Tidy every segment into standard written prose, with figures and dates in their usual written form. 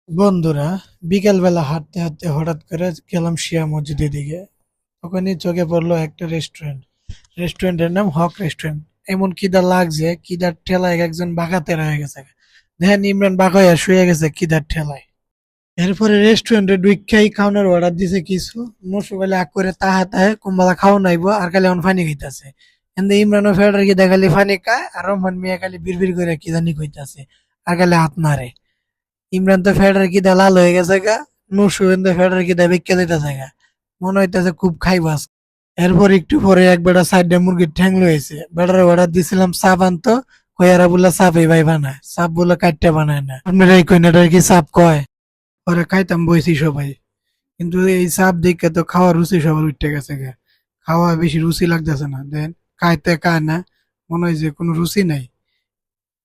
বন্ধুরা, বিকেলবেলা হাঁটতে হাঁটতে হঠাৎ করে গেলাম শিয়া মসজিদের দিকে। তখনই চোখে পড়লো একটা রেস্টুরেন্ট। রেস্টুরেন্টের নাম হক রেস্টুরেন্ট। এমন খিদা লাগছে, খিদার ঠেলায় একজন বাঁকাতে হয়ে গেছে। দেখেন ইমরান বাঁকা হয়ে শুয়ে গেছে খিদার ঠেলায়। এরপরে রেস্টুরেন্টে ঢুইক্কাই খাওয়ানোর অর্ডার দিছে কিছু। মসু বলে আগ করে তাহা তাহে কুম্বালা খাওয়া নাইবো আর খালি এখন ফানি খাইতাছে। কিন্তু ইমরানও ফেডার কি খালি ফানি খায় আর রহমান মিয়া খালি বিড়বিড় করে কি জানি কইতাছে আর খালি হাত নাড়ে। ইমরান তো ফেডার কি লাল হয়ে গেছে গা। নুসু কিন্তু ফেডার কি বেঁকে দিতেছে গা। মনে হইতেছে খুব খাইবাস। এরপর একটু পরে এক বেটা সাইডে মুরগির ঠ্যাং লয়েছে। বেটার অর্ডার দিছিলাম সাপ আনতো। কয়ারা বললা সাপই ভাই বানায়, সাপ বলে কাটতে বানায় না। আপনারা এই কইনাটার কি সাপ কয়? পরে খাইতাম বইছি সবাই। কিন্তু এই সাপ দেখে তো খাওয়ার রুচি সবার উঠে গেছে গা। খাওয়া বেশি রুচি লাগতেছে না। দেন খাইতে খায় না, মনে হয় যে কোনো রুচি নাই।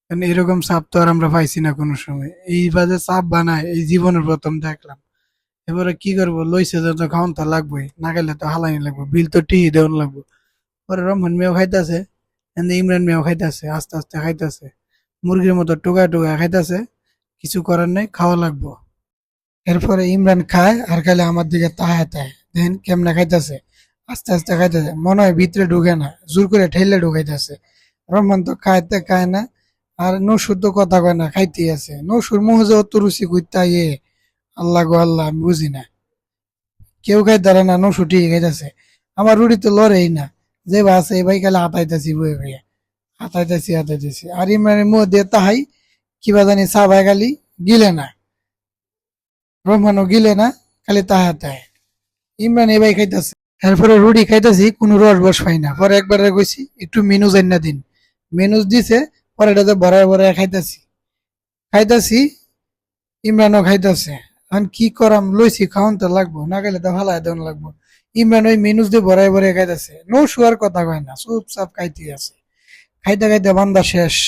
কারণ এরকম সাপ তো আর আমরা পাইছি না কোনো সময়। এইভাবে সাপ বানায় এই জীবনের প্রথম দেখলাম। এবারে কি করবো, লইছে যত খাওয়ান তো লাগবেই, না গেলে তো হালানি লাগবে, বিল তো টিহি দেওয়ান লাগবে। পরে রহমান মিয়াও খাইতেছে, ইমরান মিয়াও খাইতেছে, আস্তে আস্তে খাইতেছে, মুরগির মতো টোকা টোকা খাইতেছে। কিছু করার নাই, খাওয়া লাগবো। এরপরে ইমরান খায় আর খালি আমার দিকে তাহায় তাহায় দেন কেমনে খাইতেছে। আস্তে আস্তে খাইতেছে, মনে হয় ভিতরে ঢুকে না, জোর করে ঠেলে ঢুকাইতেছে। রহমান তো খাইতে খায় না। আর নসুর তো কথা কয় না, খাইতেই আছে। নসুর মুহ যে অত রুচি করতে ইয়ে, আল্লাহ গো আল্লাহ, আমি বুঝি না। কেউ খাইতে পারে না, নসু ঠিক খাইতেছে। আমার রুটি তো লড়েই না। যে বা আছে এই ভাই খালি হাতাইতেছি বয়ে বয়ে, হাতাইতেছি হাতাইতেছি। আর ইমরানের মুহ দিয়ে তাহাই কিবা জানি সাবাই খালি গিলে না, রহমানও গিলে না, খালি তাহা তাহে। ইমরান এ ভাই খাইতেছে। এরপরে রুটি খাইতেছি, কোনো রস বস পাই না। পরে একবারে কইছি একটু মেনু জান না দিন। মেনুজ দিছে, পরে এটাতে ভরায় ভরায় খাইতেছি খাইতেছি। ইমরানও খাইতেছে। এখন কি করাম, লইছি খাওয়ান তো লাগবো, না গেলে তো ভালাই দেওয়ান লাগবো। ইমরান ওই মেনুজ দিয়ে ভরায় ভরায় খাইতেছে, নো শুয়ার কথা কয় না, চুপচাপ খাইতে আছে। খাইতে খাইতে বান্দা শেষ।